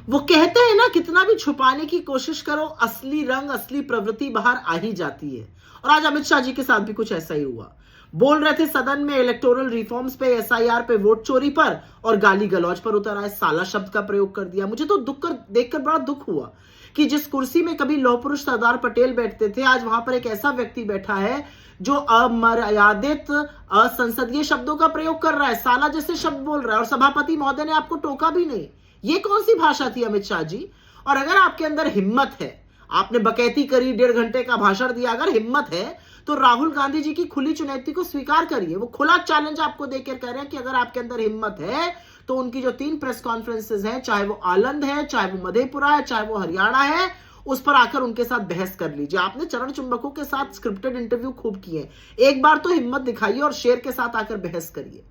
वो कहते हैं ना, कितना भी छुपाने की कोशिश करो, असली रंग, असली प्रवृत्ति बाहर आ ही जाती है। और आज अमित शाह जी के साथ भी कुछ ऐसा ही हुआ। बोल रहे थे सदन में इलेक्टोरल रिफॉर्म्स पे, एसआईआर पे, वोट चोरी पर, और गाली गलौज पर उतर आए, साला शब्द का प्रयोग कर दिया। मुझे तो देखकर बड़ा दुख हुआ कि जिस कुर्सी में कभी लौह पुरुष सरदार पटेल बैठते थे, आज वहां पर एक ऐसा व्यक्ति बैठा है जो अमर्यादित असंसदीय शब्दों का प्रयोग कर रहा है, साला जैसे शब्द बोल रहा है, और सभापति महोदय ने आपको टोका भी नहीं। ये कौन सी भाषा थी अमित शाह जी? और अगर आपके अंदर हिम्मत है, आपने बकैती करी, 1.5 घंटे का भाषण दिया, अगर हिम्मत है तो राहुल गांधी जी की खुली चुनौती को स्वीकार करिए। वो खुला चैलेंज आपको देकर कह रहे हैं कि अगर आपके अंदर हिम्मत है तो उनकी जो 3 प्रेस कॉन्फ्रेंसेज हैं, चाहे वो आलंद है, चाहे वो मधेपुरा है, चाहे वो हरियाणा है, उस पर आकर उनके साथ बहस कर लीजिए। आपने चरण चुंबकों के साथ स्क्रिप्टेड इंटरव्यू खूब किए, एक बार तो हिम्मत दिखाइए और शेर के साथ आकर बहस करिए।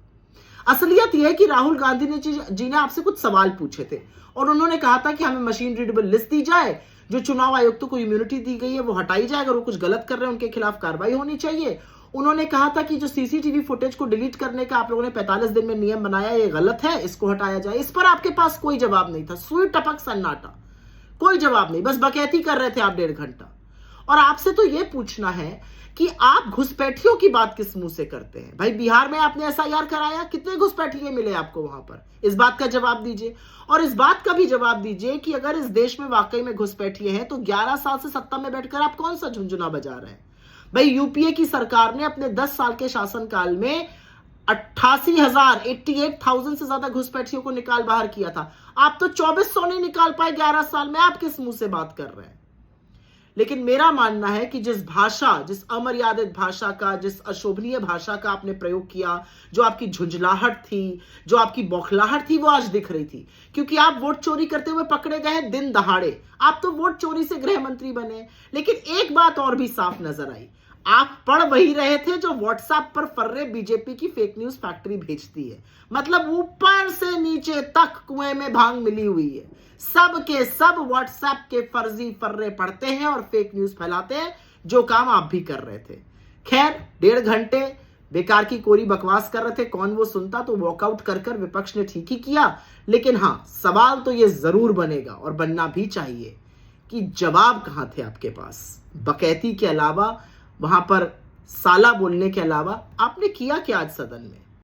असलियत यह है कि राहुल गांधी जी ने आपसे कुछ सवाल पूछे थे और उन्होंने कहा था कि हमें मशीन रीडेबल लिस्ट दी जाए, जो चुनाव आयुक्तों को इम्यूनिटी दी गई है वो हटाई जाए, अगर वो कुछ गलत कर रहे हैं उनके खिलाफ कार्रवाई होनी चाहिए। उन्होंने कहा था कि जो सीसीटीवी फुटेज को डिलीट करने का आप लोगों ने 45 दिन में नियम बनाया, ये गलत है, इसको हटाया जाए। इस पर आपके पास कोई जवाब नहीं था, सुई टपक सन्नाटा, कोई जवाब नहीं, बस बकैती कर रहे थे आप 1.5 घंटा। और आपसे तो यह पूछना है कि आप घुसपैठियों की बात किस मुंह से करते हैं? भाई बिहार में आपने एसआईआर कराया, कितने घुसपैठिए मिले आपको वहां पर? इस बात का जवाब दीजिए। और इस बात का भी जवाब दीजिए कि अगर इस देश में वाकई में घुसपैठिए हैं तो 11 साल से सत्ता में बैठकर आप कौन सा झुंझुना बजा रहे हैं? भाई यूपीए की सरकार ने अपने 10 साल के शासनकाल में 88,000 से ज्यादा घुसपैठियों को निकाल बाहर किया था। आप तो 2400 नहीं निकाल पाए 11 साल में। आप किस मुंह से बात कर रहे हैं? लेकिन मेरा मानना है कि जिस अमर्यादित भाषा का, जिस अशोभनीय भाषा का आपने प्रयोग किया, जो आपकी झुंझलाहट थी, जो आपकी बौखलाहट थी, वो आज दिख रही थी। क्योंकि आप वोट चोरी करते हुए पकड़े गए दिन दहाड़े। आप तो वोट चोरी से गृह मंत्री बने। लेकिन एक बात और भी साफ नजर आई, आप पढ़ वही रहे थे जो व्हाट्सएप पर फर्रे बीजेपी की फेक न्यूज फैक्ट्री भेजती है। मतलब ऊपर से नीचे तक कुएं में भांग मिली हुई है। सब के सब व्हाट्सएप के फर्जी फर्रे पढ़ते हैं और फेक न्यूज फैलाते हैं, जो काम आप भी कर रहे थे। खैर, 1.5 घंटे बेकार की कोरी बकवास कर रहे थे, कौन वो सुनता? तो वॉकआउट कर विपक्ष ने ठीक ही किया। लेकिन हां, सवाल तो ये जरूर बनेगा और बनना भी चाहिए कि जवाब कहां थे आपके पास? बकैती के अलावा, वहां पर साला बोलने के अलावा आपने किया क्या आज सदन में?